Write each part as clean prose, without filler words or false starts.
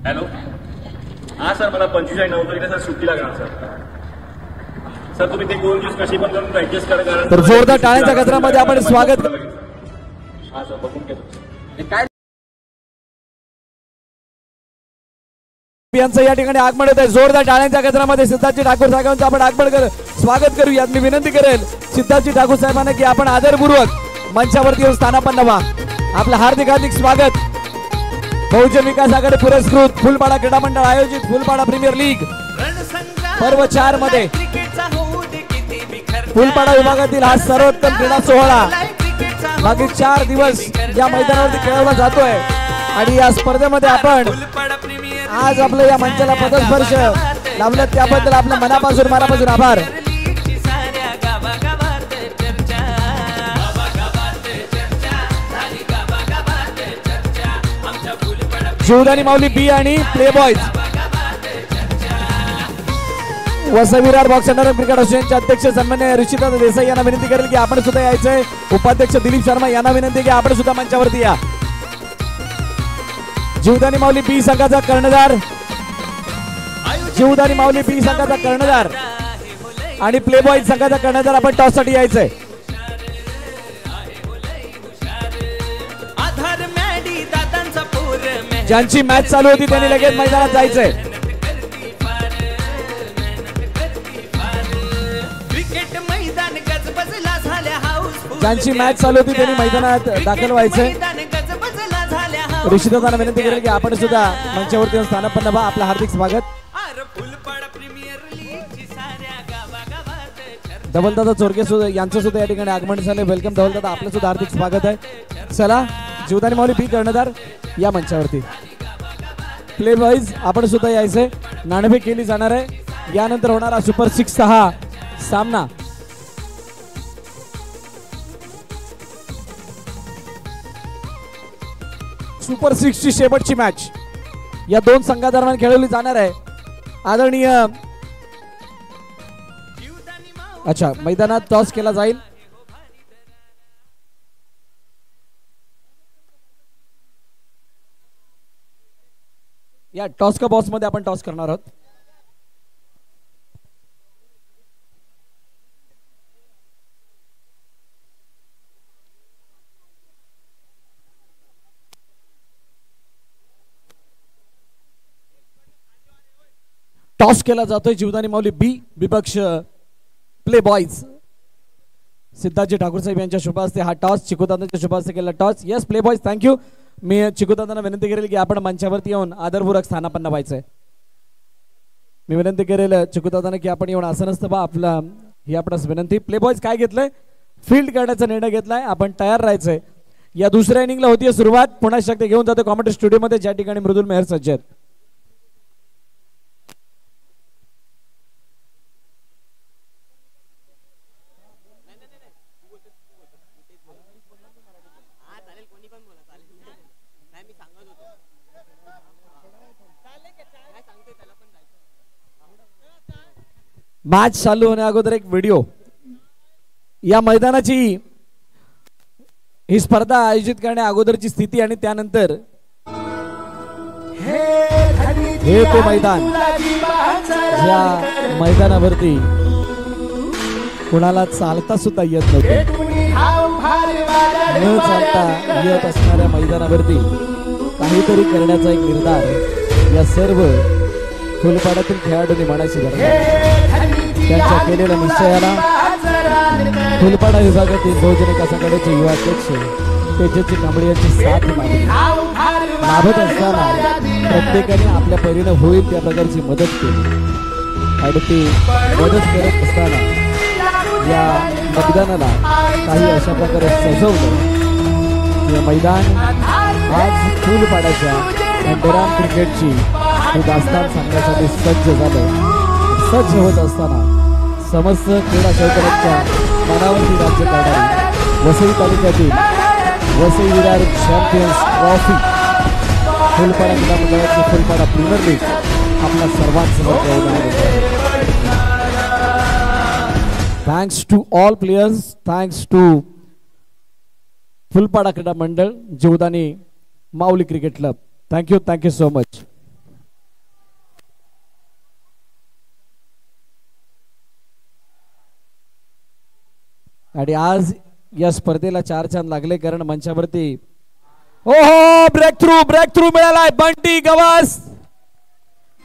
Hello, हा sir, मला 25 नव्हतं सर, सुट्टी लागणार सर. तुम्ही ते गोल ज्यूस कशी पण करून ऍडजस्ट करा. तर जोरदार टाळ्यांच्या गजरामध्ये आपण स्वागत. हा सर, बघून घेतो काय यांचं या ठिकाणी आगमन होत आहे. जोरदार टाळ्यांच्या गजरामध्ये सिद्धार्थजी ठाकूर साहेबांचं आपण आगमन स्वागत करूयात. मी विनंती करेल सिद्धार्थजी ठाकूर साहेबांना की आपण आदरपूर्वक मंचावरती येऊन स्थानापन्न व्हा. आपलं हार्दिक हार्दिक स्वागत. बहुजन विकास आघाडी पुरस्कृत फुलपाडा क्रीडा मंडळ आयोजित फुलपाडा प्रीमियर लीग पर्व 4 मध्ये फुलपाडा विभागातील हा सर्वोत्तम क्रीडा सोहळा मागील 4 दिवस या मैदानावरती खेळवला जातोय आणि या स्पर्धेमध्ये आपण आज आपल्या या मंचाला पदस्पर्श लाभलं त्याबद्दल आपल्या मनापासून आभार. जीवदानी माऊली बी आणि play boys Vasai Virar box under cricket असोसिएशनचे अध्यक्ष सन्मान्य ऋषिदादा देसाई यांना विनंती करेल की आपण सुद्धा यायचंय. उपाध्यक्ष दिलीप शर्मा यांना विनंती की आपण सुद्धा मंचावरती या. जीवदानी माऊली बी संघाचा कर्णधार आणि प्ले बॉयज संघाचा कर्णधार आपण टॉस साठी यायचंय. ज्यांची मॅच चालू होती त्यांनी लगेच मैदानात जायचंय. ज्यांची मॅच चालू होती त्यांनी मैदानात दाखल व्हायचंय. ऋषिदादांना विनंती करेल की आपण सुद्धा मंचावरती येऊन स्थानापन्न व्हा. आपलं हार्दिक स्वागत. धवलदादा चोरके यांचं सुद्धा या ठिकाणी आगमन झालंय. वेलकम धवलदादा, आपलं सुद्धा हार्दिक स्वागत आहे. चला, जीवदानी माऊली बी कर्णधार या मंचावरती. प्ले बॉयज आपण सुद्धा यायचंय. नाणेफेक केली जाणार आहे. यानंतर होणारा सुपर 6 हा सामना सुपर 6 ची शेवटची मॅच या 2 संघादरम्यान खेळवली जाणार आहे. आदरणीय मैदानात टॉस केला जाईल. या टॉस का बॉक्स मध्ये आपण टॉस करणार आहोत. टॉस केला जातोय. जीवदानी माऊली बी विपक्ष प्ले बॉयज. सिद्धार्थजी ठाकूर साहेब यांच्या शुभ हस्ते हा टॉस, चिकुदादांच्या शुभ हस्ते केला toss. Yes play boys, thank you. मी चिकुदादांना विनंती करेल की आपण मंचावरती येऊन आदरपूर्वक स्थानापन्न व्हायचंय. मी विनंती करेल चिकुदादांना की आपण येऊन आसनस्थ व्हा. आपला ही आपणास विनंती. प्ले बॉयज काय घेतलंय? फील्ड करण्याचा निर्णय घेतलाय. आपण तयार राहायचंय. या दुसऱ्या इनिंगला होती सुरुवात. पुन्हा शक्ती घेऊन जातो कॉमेंट्री स्टुडिओमध्ये, ज्या ठिकाणी मृदुल मेहर सज्ज आहेत. मॅच चालू होण्या अगोदर एक व्हिडिओ. या मैदानाची ही स्पर्धा आयोजित करण्या अगोदरची स्थिती आणि त्यानंतर हे ते मैदान ज्या मैदानावरती कुणाला चालता सुद्धा येत नव्हते. न चालता येत असणाऱ्या मैदानावरती काहीतरी करण्याचा एक निर्धार या सर्व फुलपाड्यातील खेळाडूंनी म्हणायची गरज. त्यांच्या केलेल्या निश्चयाला फुलपाडा विभागातील बहुजन विकास आघाडीचे युवा अध्यक्ष तेजस्वी कांबळे यांची साथ लाभत असताना प्रत्येकाने आपल्या परीने होईल त्या प्रकारची मदत केली आणि ती मदत करत असताना या मैदानाला काही अशा प्रकारे सजवलं. हे मैदान आज फुलपाड्याच्या अंडराम क्रिकेटची ही दास्तान सांगण्यासाठी सज्ज झालं. सज्ज होत असताना समस्त क्रीडा सहकार्यांच्या मनावरती राज्य करणारी वसई तालुक्यातील वसई विरार चॅम्पियन्स ट्रॉफी फुलपाडा क्रीडा मंडळाची फुलपाडा प्रीमियर लीग आपल्या सर्वांसमोर ठेवण्यात. Thanks to all players, thanks to Phulpada क्रीडा मंडळ, Jivdani Mauli cricket club. Thank you so much. आणि आज या स्पर्धेला 4 चांद लागले कारण मंचावरती ओहो ब्रेक थ्रू मिळालाय. बंटी गवास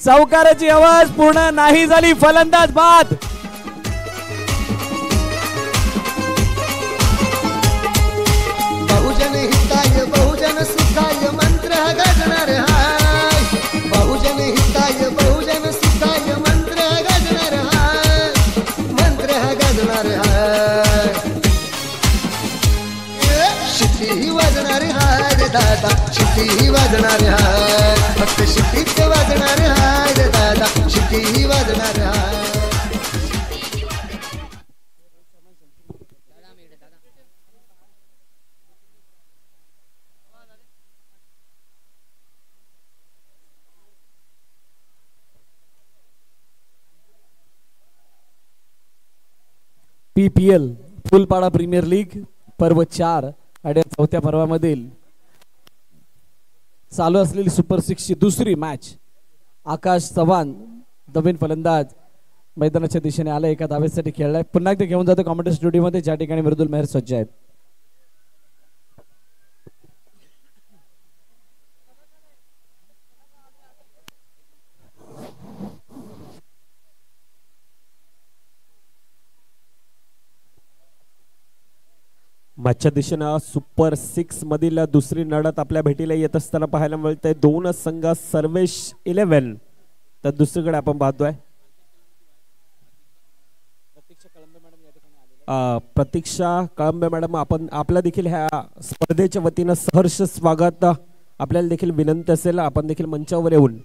चौकाराची आवाज पूर्ण नाही झाली. फलंदाज बाद. बहुजन हिताय बहुजन सुखाय मंत्र गाजणार हाय. बहुजन हिताय बहुजन सुखाय मंत्र गाजणार हाय. मंत्र गाजणार हाय. शिट्टी वाजणार हाय रे दादा. शिट्टी वाजणार हाय. फक्त शिट्टीच वाजणार हाय रे दादा. शिट्टी वाजणार हाय. PPL फुलपाडा प्रीमियर लीग पर्व 4 आणि 4थ्या पर्वामधील चालू असलेली सुपर 6 ची दुसरी मॅच. आकाश चव्हाण नवीन फलंदाज मैदानाच्या दिशेने आला. एका धावेसाठी खेळलाय. पुन्हा एकदा घेऊन जातो कॉमेंट्री स्टुडिओमध्ये ज्या ठिकाणी मृदुल मेहर सज्ज आहेत. मॅचच्या दिशेनं सुपर 6 मधील दुसरी लढत आपल्या भेटीला येत असताना पाहायला मिळते. 2 संघ सर्वेश 11 तर दुसरीकडे आपण पाहतोय प्रतीक्षा कळंबे मॅडम. आपण आपला देखील ह्या स्पर्धेच्या वतीनं सहर्ष स्वागत. आपल्याला देखील विनंती असेल आपण देखील मंचावर येऊन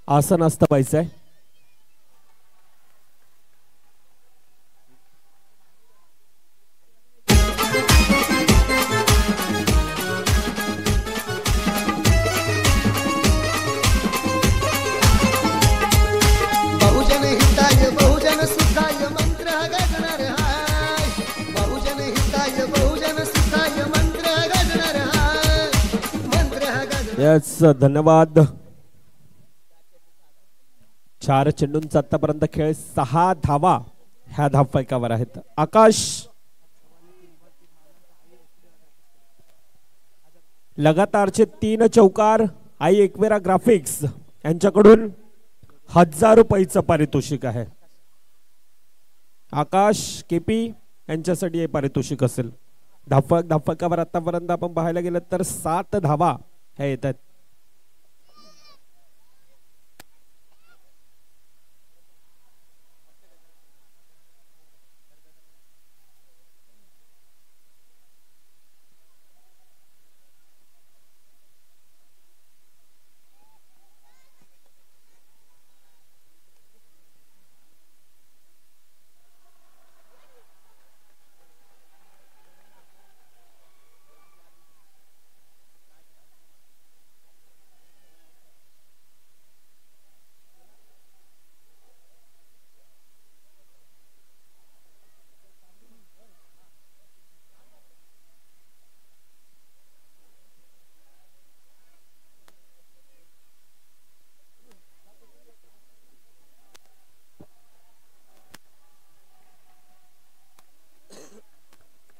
आसन असतं पाहिजे. यस धन्यवाद. 4 चेंडूंचा आतापर्यंत खेळ 6 धावा ह्या धावफलकावर आहेत. आकाश लगातारचे 3 चौकार. आई एकवेरा ग्राफिक्स यांच्याकडून 1000 रुपयाचं पारितोषिक आहे. आकाश केपी यांच्यासाठी हे पारितोषिक असेल. धावफलकावर आतापर्यंत आपण पाहायला गेलं तर 7 धावा ह्या येतात.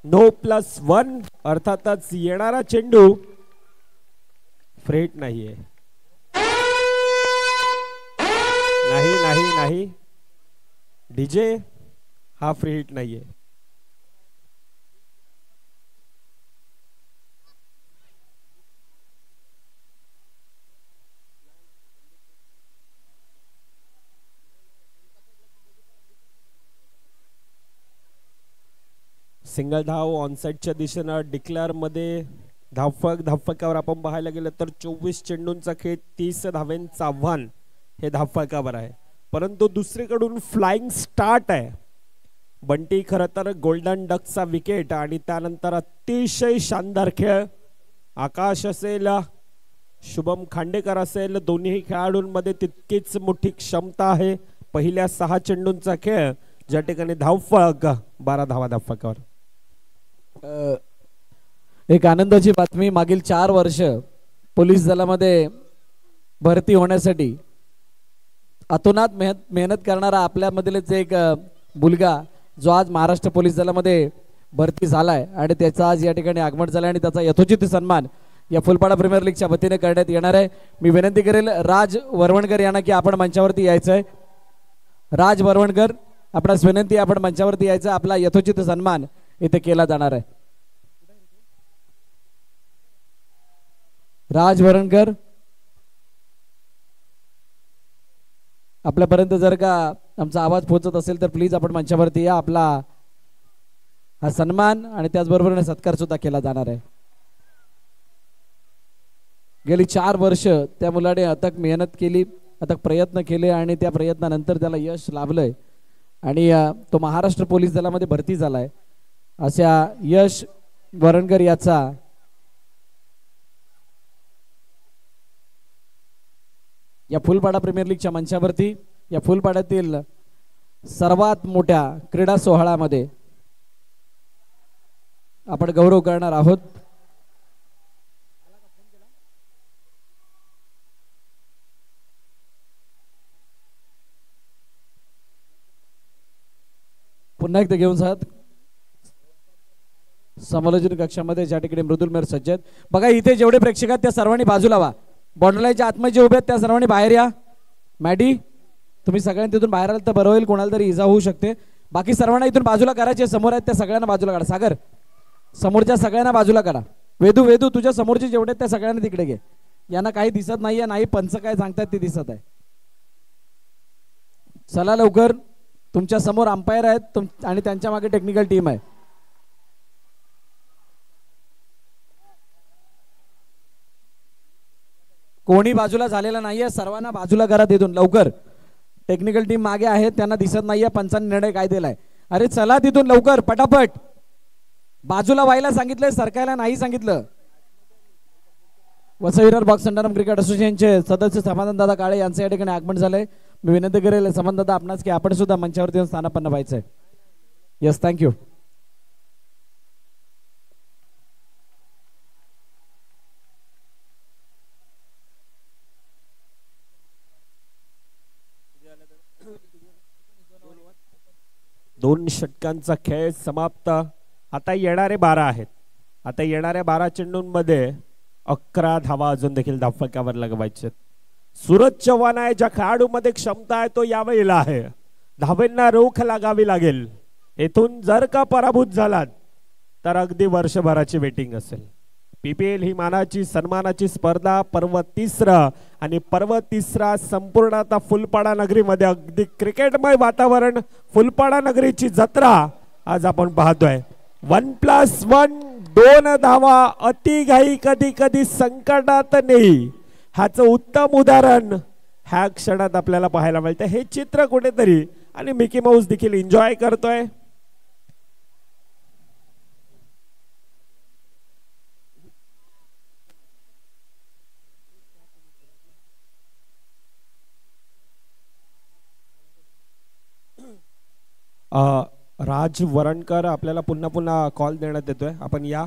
No+1 अर्थातच येणारा चेंडू फ्रेट नाहीये. नाही डीजे हा फ्री हिट नाहीये. सिंगल धाव ऑनसाइडच्या दिशेनं डिक्लेअर मध्ये धावफलकावर आपण पाहायला गेलं तर 24 चेंडूंचा खेळ 30 धावांचं आव्हान हे धावफलकावर आहे. परंतु दुसरीकडून फ्लाइंग स्टार्ट आहे. बंटी खरं तर गोल्डन डकचा विकेट आणि त्यानंतर अतिशय शानदार खेळ. आकाश असेल शुभम खांडेकर असेल दोन्ही खेळाडूंमध्ये तितकीच मोठी क्षमता आहे. पहिल्या 6 चेंडूंचा खेळ ज्या ठिकाणी धावफलक 12 धावा धावफलकावर. एक आनंदाची बातमी. मागील 4 वर्ष पोलीस दलामध्ये भरती होण्यासाठी अतोनात मेहनत करणारा आपल्यामधीलच एक मुलगा जो आज महाराष्ट्र पोलीस दलामध्ये भरती झालाय आणि त्याचा आज या ठिकाणी आगमन झालं आणि त्याचा यथोचित सन्मान या फुलपाडा प्रीमियर लीगच्या वतीने करण्यात येणार आहे. मी विनंती करेल राज वरवणकर यांना की आपण मंचावरती यायचं आहे. राज वरवणकर आपणास विनंती, आपण मंचावरती यायचं, आपला यथोचित सन्मान इथे केला जाणार आहे. राज वरवणकर आपल्यापर्यंत जर का आमचा आवाज पोहोचत असेल तर प्लीज आपण मंचावरती या. आपला हा सन्मान आणि त्याचबरोबर सत्कार सुद्धा केला जाणार आहे. गेली 4 वर्ष त्या मुलाने अथक मेहनत केली, अथक प्रयत्न केले आणि त्या प्रयत्नानंतर त्याला यश लाभलंय आणि तो महाराष्ट्र पोलीस दलामध्ये भरती झालाय. अशा यश वरणकर याचा या फुलपाडा प्रीमियर लीगच्या मंचावरती या फुलपाड्यातील सर्वात मोठ्या क्रीडा सोहळ्यामध्ये आपण गौरव करणार आहोत. पुन्हा एकदा घेऊन जात समालोचन कक्षामध्ये ज्या ठिकाणी मृदुल मेहर सज्ज आहेत. बघा इथे जेवढे प्रेक्षक आहेत त्या सर्वांनी बाजूला व्हा. बॉर्डरलाईनच्या आतमध्ये जे उभे आहेत त्या सर्वांनी बाहेर या. मॅडी तुम्ही सगळ्यांनी तिथून बाहेर आलं तर बरं होईल, कोणाला तरी इजा होऊ शकते. बाकी सर्वांना इथून बाजूला करायचे, समोर आहेत त्या सगळ्यांना बाजूला काढा. सागर समोरच्या सगळ्यांना बाजूला काढा. वेदू वेदू तुझ्या समोरचे जेवढे आहेत त्या सगळ्यांना तिकडे घे. यांना काही दिसत नाहीये, नाही पंच काय सांगतात ते दिसत आहे. चला लवकर, तुमच्या समोर अंपायर आहेत आणि त्यांच्या मागे टेक्निकल टीम आहे. कोणी बाजूला झालेला नाहीये, सर्वांना बाजूला करा तिथून लवकर. टेक्निकल टीम मागे आहे, त्यांना दिसत नाहीये, पंचांनी निर्णय काय दिलाय. अरे चला तिथून लवकर पटापट. बाजूला व्हायला सांगितलंय, सरकायला नाही सांगितलं. वसई बॉक्स संडारम क्रिकेट असोसिएशनचे सदस्य समाधान दादा काळे यांचं या ठिकाणी आगमन झालंय. मी विनंती करेल समाधान दादा आपणास की आपण सुद्धा मंचावरती येऊन स्थानापन्न व्हायचंय. Yes, thank you. दोन षटकांचा खेळ समाप्त. आता येणारे 12 आहेत. आता येणाऱ्या 12 चेंडूंमध्ये 11 धावा अजून देखील धावफलकावर लगवायचे. सूरज चव्हाण आहे, ज्या खेळाडूमध्ये क्षमता आहे तो यावेळेला आहे. धावेंना रोख लागावी लागेल. येथून जर का पराभूत झालात तर अगदी वर्षभराची वेटिंग असेल. PPL ही मानाची सन्मानाची स्पर्धा पर्व 3 आणि पर्व 3 संपूर्ण आता फुलपाडा नगरीमध्ये अगदी क्रिकेटमय वातावरण. फुलपाडा नगरीची जत्रा आज आपण पाहतोय. 1+1 2 धावा अतिघाई कधी कधी संकटात नाही, ह्याचं उत्तम उदाहरण ह्या क्षणात आपल्याला पाहायला मिळतं. हे चित्र कुठेतरी आणि मिकी माऊस देखील एन्जॉय करतोय. राज वरणकर आपल्याला पुन्हा पुन्हा कॉल देण्यात येतोय. आपण या.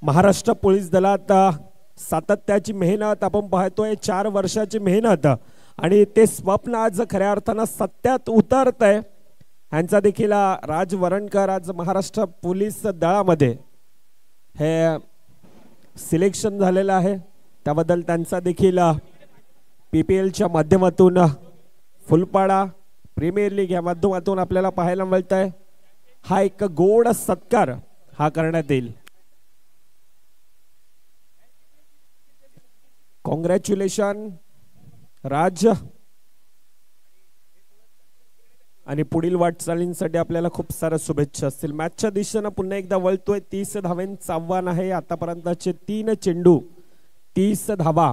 महाराष्ट्र पोलीस दलात सातत्याची मेहनत आपण पाहतोय, 4 वर्षाची मेहनत आणि ते स्वप्न आज खऱ्या अर्थानं सत्यात उतरतंय. ह्यांचा देखील राज वरणकर आज महाराष्ट्र पोलीस दलामध्ये हे सिलेक्शन झालेलं आहे. त्याबद्दल त्यांचा देखील PPLच्या माध्यमातून फुलपाडा प्रीमियर लीग या माध्यमातून आपल्याला पाहायला मिळत आहे. हा एक गोड सत्कार हा करण्यात येईल. कॉंग्रॅच्युलेशन राज, आणि पुढील वाटचालींसाठी आपल्याला खूप साऱ्या शुभेच्छा असतील. मॅचच्या दिशेनं पुन्हा एकदा वळतोय. 30 धावांचं आव्हान आहे. आतापर्यंतचे 3 चेंडू 30 धावा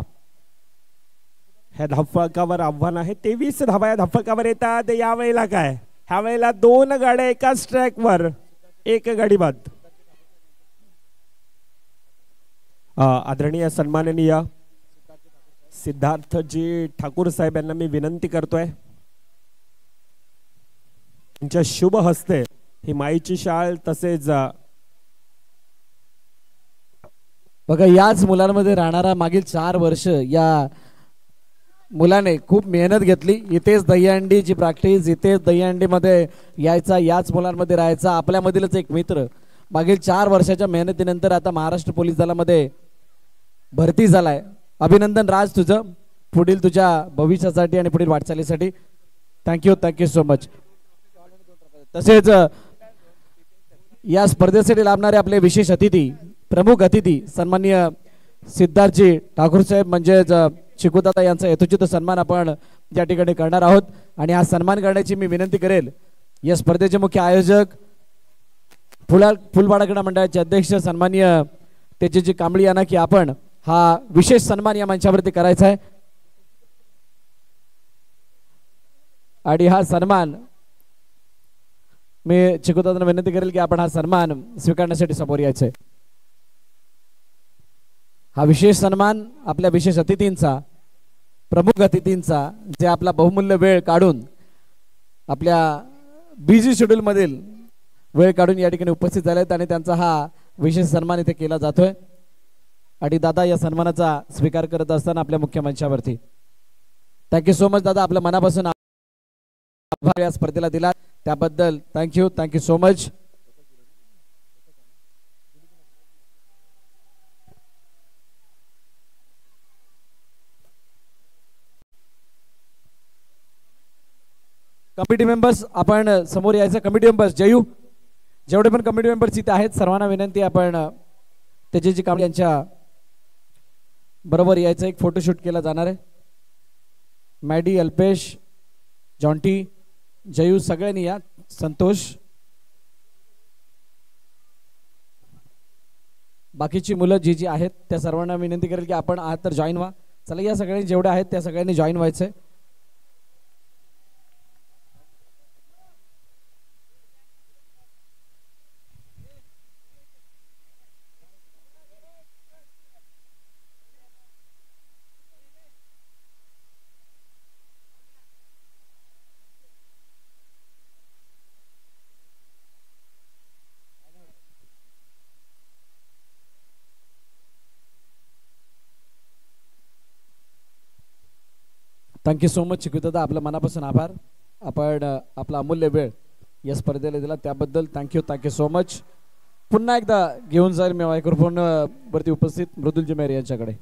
ह्या धावफलकावर आव्हान आहे. 23 धावा या धावफलकावर येतात. यावेळेला काय, ह्या वेळेला 2 गाड्या एकाच ट्रॅकवर, 1 गाडी बाद. आदरणीय सन्माननीय सिद्धार्थजी ठाकूर साहेब यांना मी विनंती करतोय, त्यांच्या शुभ हस्ते ही माईची शाल तसेच बघा याच मुलांमध्ये राहणारा मागील 4 वर्ष या मुलाने खूप मेहनत घेतली. इथेच दहीहंडीची प्रॅक्टिस, इथेच दहीहंडीमध्ये यायचा, याच मुलांमध्ये राहायचा. आपल्यामधीलच एक मित्र मागील 4 वर्षाच्या मेहनतीनंतर आता महाराष्ट्र पोलीस दलामध्ये भरती झालाय. अभिनंदन राज तुझं पुढील तुझ्या भविष्यासाठी आणि पुढील वाटचालीसाठी. Thank you so much. तसेच या स्पर्धेसाठी लाभणारे आपले विशेष अतिथी, प्रमुख अतिथी सन्माननीय सिद्धार्थजी ठाकूर साहेब म्हणजेच चिकूदादा यांचा यथोचित सन्मान आपण या ठिकाणी करणार आहोत. आणि हा सन्मान करण्याची मी विनंती करेल या स्पर्धेचे मुख्य आयोजक फुलपाडा क्रीडा मंडळाचे अध्यक्ष सन्माननीय तेजस्वी कांबळी यांना की आपण हा विशेष सन्मान या मंचावरती करायचा आहे. आणि हा सन्मान मी चिकूदादांना विनंती करेल की आपण हा सन्मान स्वीकारण्यासाठी समोर यायचं आहे. हा विशेष सन्मान आपल्या विशेष अतिथींचा, प्रमुख अतिथींचा, जे आपला बहुमूल्य वेळ काढून आपल्या बिझी शेड्यूल मधील वेळ काढून या ठिकाणी उपस्थित झालेत आणि त्यांचा हा विशेष सन्मान इथे केला जातोय. आणि दादा या सन्मानाचा स्वीकार करत असताना आपल्या मुख्य मंचावरती थँक्यू सो मच दादा, आपल्या मनापासून आभार या स्पर्धेला दिला त्याबद्दल thank you so much. Committee members आपण समोर यायचं. कमिटी मेंबर्स जयू, जेवढे पण कमिटी मेंबर्स इथे आहेत सर्वांना विनंती आपण तेजस्वी कांबळे यांच्या बरोबर यायचं. एक फोटोशूट केला जाणार आहे. मॅडी, अल्पेश, जॉन्टी, जयू सगळ्यांनी या. संतोष, बाकीची मुलं जी आहेत त्या सर्वांना विनंती करेल की आपण आहात तर जॉईन व्हा. चला या सगळ्यांनी जेवढे आहेत त्या सगळ्यांनी जॉईन व्हायचंय. थँक्यू सो मच चिकूदादा, आपल्या मनापासून आभार. आपण आपला अमूल्य वेळ या स्पर्धेला दिला त्याबद्दल थँक्यू सो मच. पुन्हा एकदा घेऊन जाईल मी मायक्रोफोन वरती उपस्थित मृदुलजी मेहर यांच्याकडे.